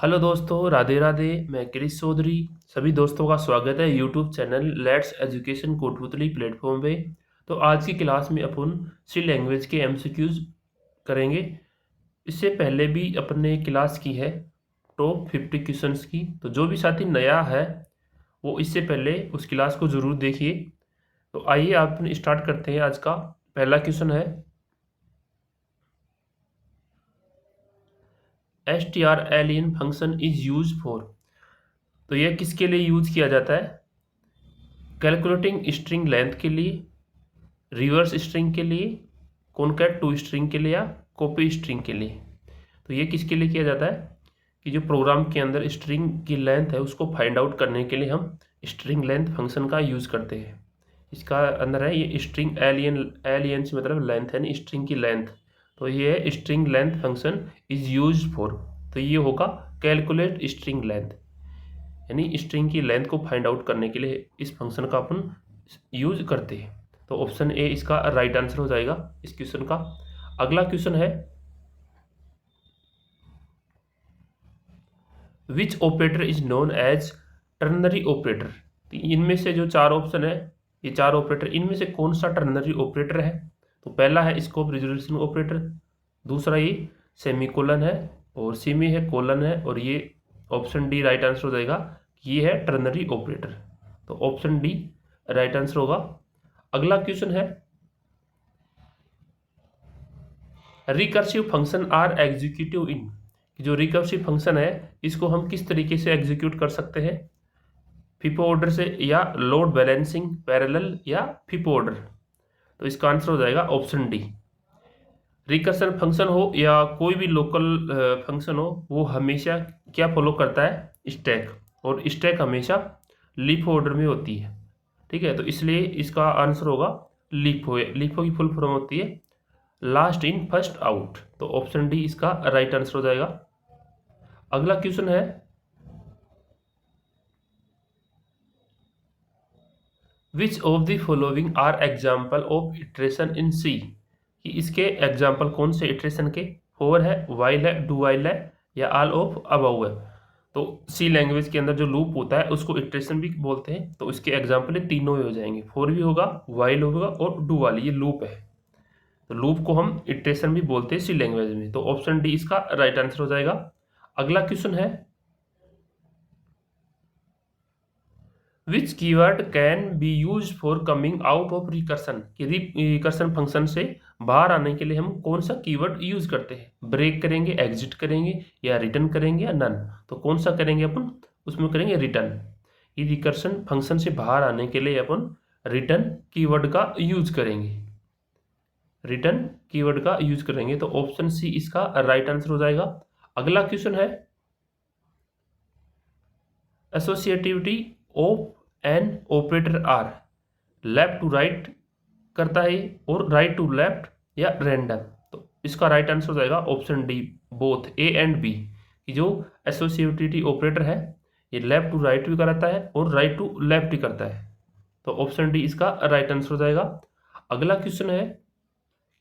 Hello दोस्तों, राधे राधे। मैं क्रिश चौधरी। सभी दोस्तों का स्वागत है YouTube channel let's education Kotputli platform पे। तो आज की क्लास में अपन सी लैंग्वेज के एमसीक्यूज करेंगे। इससे पहले भी अपने क्लास की है टॉप 50 क्वेश्चंस की। तो जो भी साथी नया है वो इससे पहले उस क्लास को ज़रूर देखिए। तो आइए आप स्टार्ट करते हैं। आज का पहला क्वेश्चन है strlen function is use for. तो यह किसके लिए यूज किया जाता है? कैलकुलेटिंग स्ट्रिंग लेंथ के लिए, रिवर्स स्ट्रिंग के लिए, कॉनकैट टू स्ट्रिंग के लिए या कॉपी स्ट्रिंग के लिए। तो ये किसके लिए किया जाता है कि जो प्रोग्राम के अंदर स्ट्रिंग की लेंथ है उसको फाइंड आउट करने के लिए हम स्ट्रिंग लेंथ फंक्शन का यूज़ करते हैं। इसका अंदर है ये स्ट्रिंग एलियन से मतलब लेंथ है, स्ट्रिंग की लेंथ। तो ये है string length function is use for. तो ये होगा कैलकुलेट स्ट्रिंग लेंथ, यानी स्ट्रिंग की लेंथ को फाइंड आउट करने के लिए इस फंक्शन का अपन यूज करते हैं। तो ऑप्शन ए इसका राइट आंसर हो जाएगा इस क्वेश्चन का। अगला क्वेश्चन है which operator is known as ternary operator. तो इनमें से जो चार ऑप्शन है, ये चार ऑपरेटर, इनमें से कौन सा टर्नरी ऑपरेटर है? तो पहला है स्कोप रिजोल्यूशन ऑपरेटर, दूसरा ये सेमीकोलन है, और सी में है कोलन है, और ये ऑप्शन डी राइट आंसर हो जाएगा, ये है टर्नरी ऑपरेटर। तो ऑप्शन डी राइट आंसर होगा। अगला क्वेश्चन है recursive function are executive in. जो रिकर्सिव फंक्शन है इसको हम किस तरीके से एग्जीक्यूट कर सकते हैं? फिफो ऑर्डर से, या लोड बैलेंसिंग, पैरेलल, या फिफो ऑर्डर। तो इसका आंसर हो जाएगा ऑप्शन डी। रिकर्सन फंक्शन हो या कोई भी लोकल फंक्शन हो, वो हमेशा क्या फॉलो करता है? स्टैक। और स्टैक हमेशा लीफ ऑर्डर में होती है। ठीक है, तो इसलिए इसका आंसर होगा लीफो। लीफो की फुल फॉर्म होती है लास्ट इन फर्स्ट आउट। तो ऑप्शन डी इसका राइट आंसर हो जाएगा। अगला क्वेश्चन है which of the following are example of iteration in C. कि इसके एग्जाम्पल कौन से इटरेशन के? फॉर है, वाइल है, डू वाइल है, या ऑल ऑफ अबव है। तो सी लैंग्वेज के अंदर जो लूप होता है उसको इटरेशन भी बोलते हैं। तो इसके एग्जाम्पल तीनों ही हो जाएंगे, फॉर भी होगा, वाइल होगा, और डू वाइल। ये लूप है, तो लूप को हम इटरेशन भी बोलते हैं सी लैंग्वेज में। तो ऑप्शन डी इसका राइट आंसर हो जाएगा। अगला क्वेश्चन है which keyword can be use for coming out of recursion. कि रिकर्सन फंक्शन से बाहर आने के लिए हम कौन सा कीवर्ड यूज करते हैं? ब्रेक करेंगे, एग्जिट करेंगे, या रिटर्न करेंगे, या नन। तो कौन सा करेंगे अपन? उसमें करेंगे रिटर्न। ये रिकर्सन फंक्शन से बाहर आने के लिए अपन रिटर्न कीवर्ड का यूज करेंगे। रिटर्न कीवर्ड का यूज करेंगे। तो ऑप्शन सी इसका राइट आंसर हो जाएगा। अगला क्वेश्चन है associativity of an operator are. Left to right करता है और राइट टू लेफ्ट, या रैंडम। तो इसका राइट आंसर हो जाएगा option D, both A and B. कि जो एसोसिएटिविटी ऑपरेटर है ये लेफ्ट टू राइट भी कराता है और राइट टू लेफ्ट भी करता है। तो ऑप्शन डी इसका राइट आंसर हो जाएगा। अगला क्वेश्चन है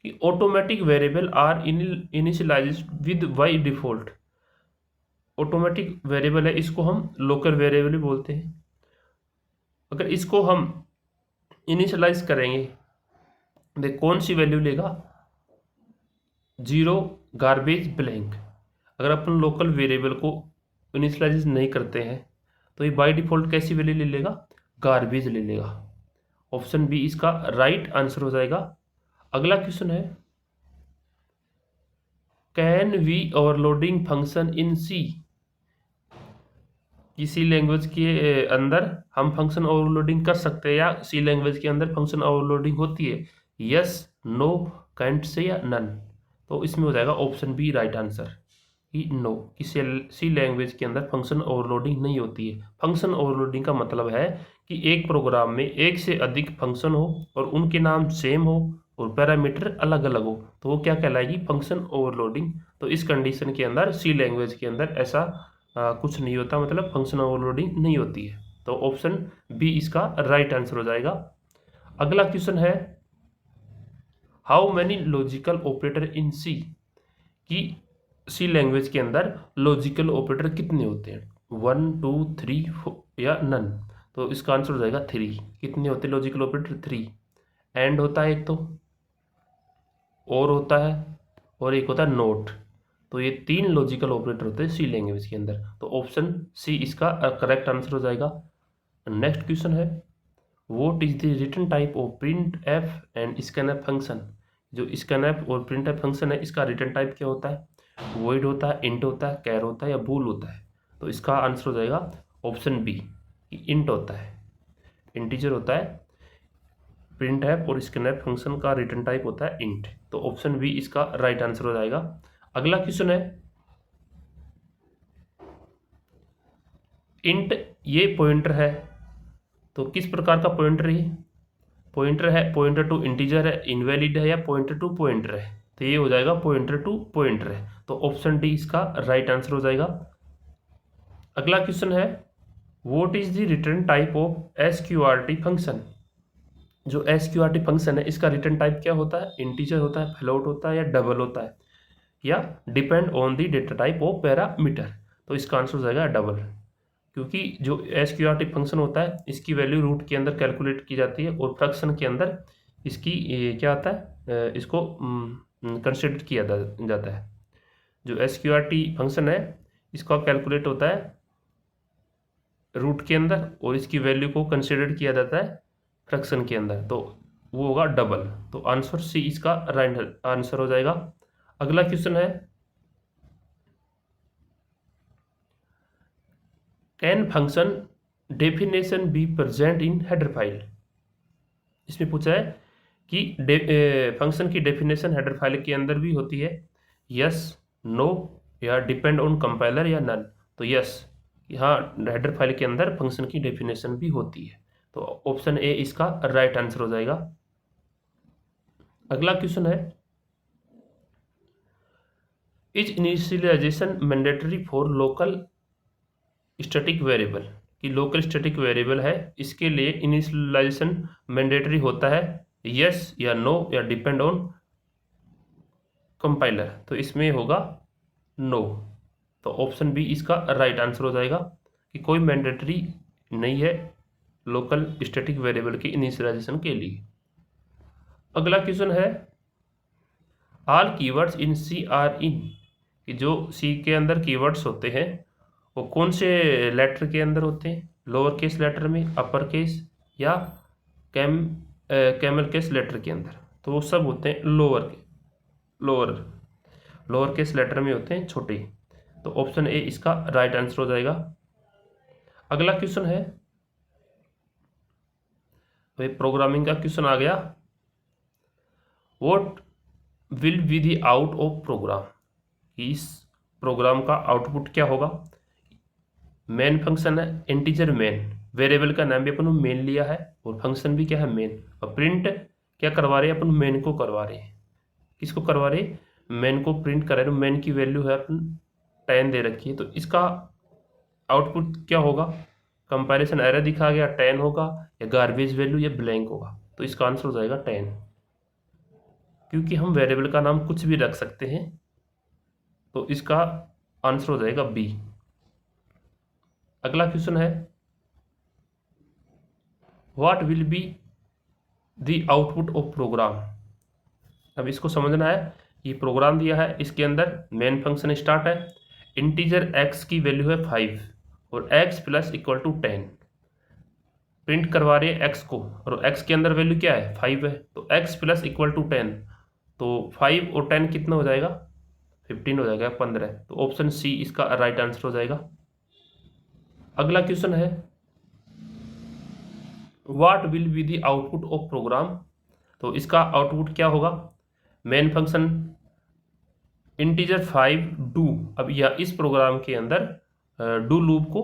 कि automatic variable are initialized with by default. Automatic variable है, इसको हम लोकल वेरिएबल भी बोलते हैं। अगर इसको हम इनिशियलाइज करेंगे, देख कौन सी वैल्यू लेगा? 0, गार्बेज, ब्लैंक। अगर अपन लोकल वेरिएबल को इनिशियलाइज नहीं करते हैं तो ये बाय डिफॉल्ट कैसी वैल्यू ले लेगा? गार्बेज ले लेगा। ऑप्शन बी इसका राइट आंसर हो जाएगा। अगला क्वेश्चन है can we overloading function in C. किसी लैंग्वेज के अंदर हम फंक्शन ओवरलोडिंग कर सकते हैं, या सी लैंग्वेज के अंदर फंक्शन ओवरलोडिंग होती है? यस, नो, काइंड से, या नन। तो इसमें हो जाएगा ऑप्शन बी राइट आंसर कि नो, कि सी लैंग्वेज के अंदर फंक्शन ओवरलोडिंग नहीं होती है। फंक्शन ओवरलोडिंग का मतलब है कि एक प्रोग्राम में एक से अधिक फंक्शन हो और उनके नाम सेम हो और पैरामीटर अलग अलग हो, तो वो क्या कहलाएगी? Function overloading. तो इस कंडीशन के अंदर सी लैंग्वेज के अंदर ऐसा कुछ नहीं होता, मतलब फंक्शन ओवरलोडिंग नहीं होती है। तो ऑप्शन बी इसका राइट आंसर हो जाएगा। अगला क्वेश्चन है how many logical operator in C. कि सी लैंग्वेज के अंदर लॉजिकल ऑपरेटर कितने होते हैं, 1 2 3 या नन। तो इसका आंसर हो जाएगा 3। कितने होते हैं लॉजिकल ऑपरेटर, 3। एंड होता है एक तो, और होता है, और एक होता है नोट। तो ये 3 लॉजिकल ऑपरेटर होते हैं सी लैंग्वेज के अंदर। तो ऑप्शन सी इसका करेक्ट आंसर हो जाएगा। नेक्स्ट क्वेश्चन है, what is the return type of printf and scanf function. जो स्कैनएफ और प्रिंट एफ फंक्शन है, इसका रिटन टाइप क्या होता है, वॉइड होता है, इंट होता है, कैर होता है या बूल होता है। तो इसका आंसर हो जाएगा ऑप्शन बी, इंट होता है, इंटीजर होता है। प्रिंट एफ और स्कैनएफ फंक्शन का रिटन टाइप होता है इंट। तो ऑप्शन बी इसका राइट आंसर हो जाएगा। अगला क्वेश्चन है, इंट ये पॉइंटर है, तो किस प्रकार का पॉइंटर है, पॉइंटर है, पॉइंटर टू इंटीजर है, इनवैलिड है या पॉइंटर टू पॉइंटर है। तो ये हो जाएगा पॉइंटर टू पॉइंटर है। तो ऑप्शन डी इसका राइट आंसर हो जाएगा। अगला क्वेश्चन है, what is the return type of SQRT function. जो एसक्यूआरटी फंक्शन है, इसका रिटर्न टाइप क्या होता है, इंटीजर होता है, फ्लोट होता है या डबल होता है, या depend on the data type of parameter. तो इसका आंसर हो जाएगा डबल, क्योंकि जो एसक्यूआरटी फंक्शन होता है, इसकी वैल्यू रूट के अंदर कैलकुलेट की जाती है और फ्रैक्शन के अंदर इसकी क्या आता है, इसको कंसिडर किया जाता है। जो एसक्यूआरटी फंक्शन है, इसका कैलकुलेट होता है रूट के अंदर और इसकी वैल्यू को कंसिडर किया जाता है फ्रैक्शन के अंदर। तो वो होगा डबल। तो आंसर सी इसका राइट आंसर हो जाएगा। अगला क्वेश्चन है, can function definition be present in header file. इसमें पूछा है कि फंक्शन की डेफिनेशन हेडर फाइल के अंदर भी होती है, यस, नो या डिपेंड ऑन कंपाइलर या नन। तो यस, यहाँ हेडर फाइल के अंदर फंक्शन की डेफिनेशन भी होती है। तो ऑप्शन ए इसका राइट आंसर हो जाएगा। अगला क्वेश्चन है, is initialization mandatory for local static variable. कि लोकल स्टैटिक वेरिएबल है, इसके लिए इनिशियलाइजेशन मैंडेटरी होता है, यस या नो या डिपेंड ऑन कंपाइलर। तो इसमें होगा नो। तो ऑप्शन बी इसका राइट आंसर हो जाएगा कि कोई मैंडेटरी नहीं है लोकल स्टैटिक वेरिएबल के इनिशियलाइजेशन के लिए। अगला क्वेश्चन है, all keywords in C are in. कि जो सी के अंदर कीवर्ड्स होते हैं वो कौन से लेटर के अंदर होते हैं, लोअर केस लेटर में, अपर केस या कैमल केस लेटर के अंदर। तो वो सब होते हैं लोअर केस लेटर में होते हैं, छोटे। तो ऑप्शन ए इसका राइट आंसर हो जाएगा। अगला क्वेश्चन है, भाई प्रोग्रामिंग का क्वेश्चन आ गया, what will be the out of program. इस प्रोग्राम का आउटपुट क्या होगा। मेन फंक्शन है, इंटीजर मेन, वेरिएबल का नाम भी अपन मेन लिया है और फंक्शन भी क्या है मेन। और प्रिंट क्या करवा रहे हैं अपन, मेन को करवा रहे हैं। किसको करवा रहे हैं, मेन को प्रिंट करा रहे हैं। मेन की वैल्यू है अपन 10 दे रखी है। तो इसका आउटपुट क्या होगा, कंपैरिजन एरर दिखा गया, 10 होगा या गार्बेज वैल्यू या ब्लैंक होगा। तो इसका आंसर हो जाएगा 10, क्योंकि हम वेरिएबल का नाम कुछ भी रख सकते हैं। तो इसका आंसर हो जाएगा बी। अगला क्वेश्चन है, what will be the output of program. अब इसको समझना है, ये प्रोग्राम दिया है, इसके अंदर मेन फंक्शन स्टार्ट है, इंटीजर x की वैल्यू है 5 और x plus equal to 10। Print करवा रहे हैं x को और x के अंदर वैल्यू क्या है, 5 है। तो x प्लस इक्वल टू 10, तो 5 और 10 कितना हो जाएगा, 15 हो जाएगा, 15। तो ऑप्शन सी इसका राइट आंसर हो जाएगा। अगला क्वेश्चन है, what will be the output of program. तो इसका आउटपुट क्या होगा, मेन फंक्शन इंटीजर 5 डू। अब यह इस प्रोग्राम के अंदर डू लूप को,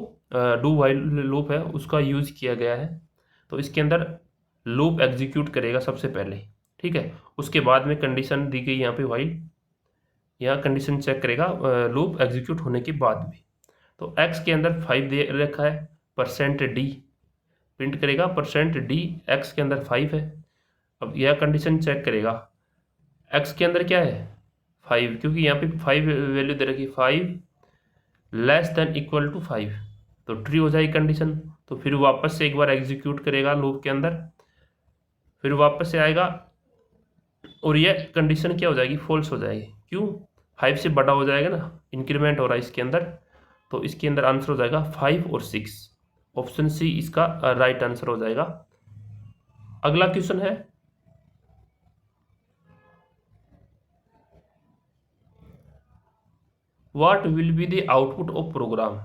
डू वाइल लूप है उसका यूज किया गया है। तो इसके अंदर लूप एग्जीक्यूट करेगा सबसे पहले, ठीक है। उसके बाद में कंडीशन दी गई यहाँ पे वाइल, यहाँ कंडीशन चेक करेगा लूप एग्जीक्यूट होने के बाद में। तो x के अंदर 5 दे रखा है, %d प्रिंट करेगा, %d x के अंदर 5 है। अब यह कंडीशन चेक करेगा, x के अंदर क्या है 5, क्योंकि यहाँ पे 5 वैल्यू दे रखी, 5 लेस देन इक्वल टू 5, तो ट्रू हो जाएगी कंडीशन। तो फिर वापस से एक बार एग्जीक्यूट करेगा लूप के अंदर, फिर वापस से आएगा और ये कंडीशन क्या हो जाएगी, फॉल्स हो जाएगी। क्यों, 5 से बड़ा हो जाएगा ना, इंक्रीमेंट हो रहा है इसके अंदर, तो इसके अंदर आंसर हो जाएगा 5 और 6। ऑप्शन सी इसका राइट आंसर हो जाएगा। अगला क्वेश्चन है, what will be the output of program.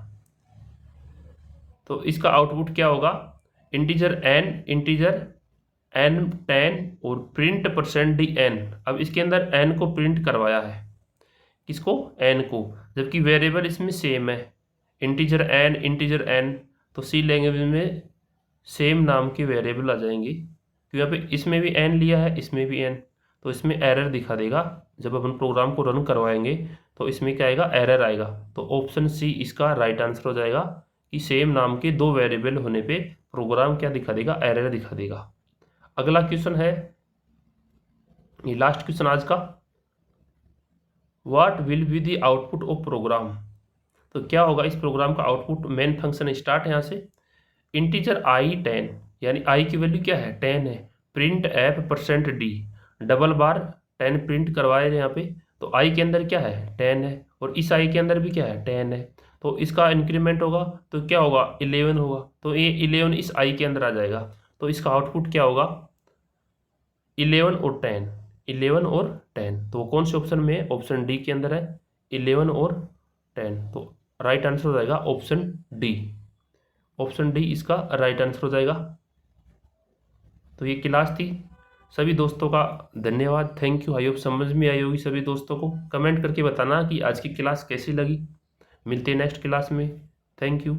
तो इसका आउटपुट क्या होगा, इंटीजर n 10 और प्रिंट %dn। अब इसके अंदर n को प्रिंट करवाया है, किसको, n को, जबकि वेरिएबल इसमें सेम है, इंटीजर n, तो सी लैंग्वेज में सेम नाम के वेरिएबल आ जाएंगे। क्योंकि यहाँ पे इसमें भी n लिया है, इसमें भी n, तो इसमें एरर दिखा देगा। जब अपन प्रोग्राम को रन करवाएंगे तो इसमें क्या आएगा, एरर आएगा। तो ऑप्शन सी इसका राइट आंसर हो जाएगा कि सेम नाम के दो वेरिएबल होने पे प्रोग्राम क्या दिखा देगा, एरर दिखा देगा। अगला क्वेश्चन है, ये लास्ट क्वेश्चन आज का, what will be the output of program. तो क्या होगा इस प्रोग्राम का आउटपुट, मेन फंक्शन स्टार्ट है यहाँ से, इंटीजर i 10, यानी i की वैल्यू क्या है, 10 है, प्रिंट f %d, डबल बार 10 प्रिंट करवाए यहाँ पे, तो i के अंदर क्या है, 10 है, और इस i के अंदर भी क्या है, 10 है, तो इसका इंक्रीमेंट होगा तो क्या होगा, 11 होगा, तो ये 11 इस i के अंदर आ जाएगा। तो इसका आउटपुट क्या होगा, 11 और 10, 11 और 10, तो कौन से ऑप्शन में है, ऑप्शन डी के अंदर है 11 और 10, तो राइट आंसर हो जाएगा ऑप्शन डी। ऑप्शन डी इसका राइट आंसर हो जाएगा। तो ये क्लास थी, सभी दोस्तों का धन्यवाद, थैंक यू। आई होप समझ में आई होगी सभी दोस्तों को। कमेंट करके बताना कि आज की क्लास कैसी लगी। मिलते हैं नेक्स्ट क्लास में, थैंक यू।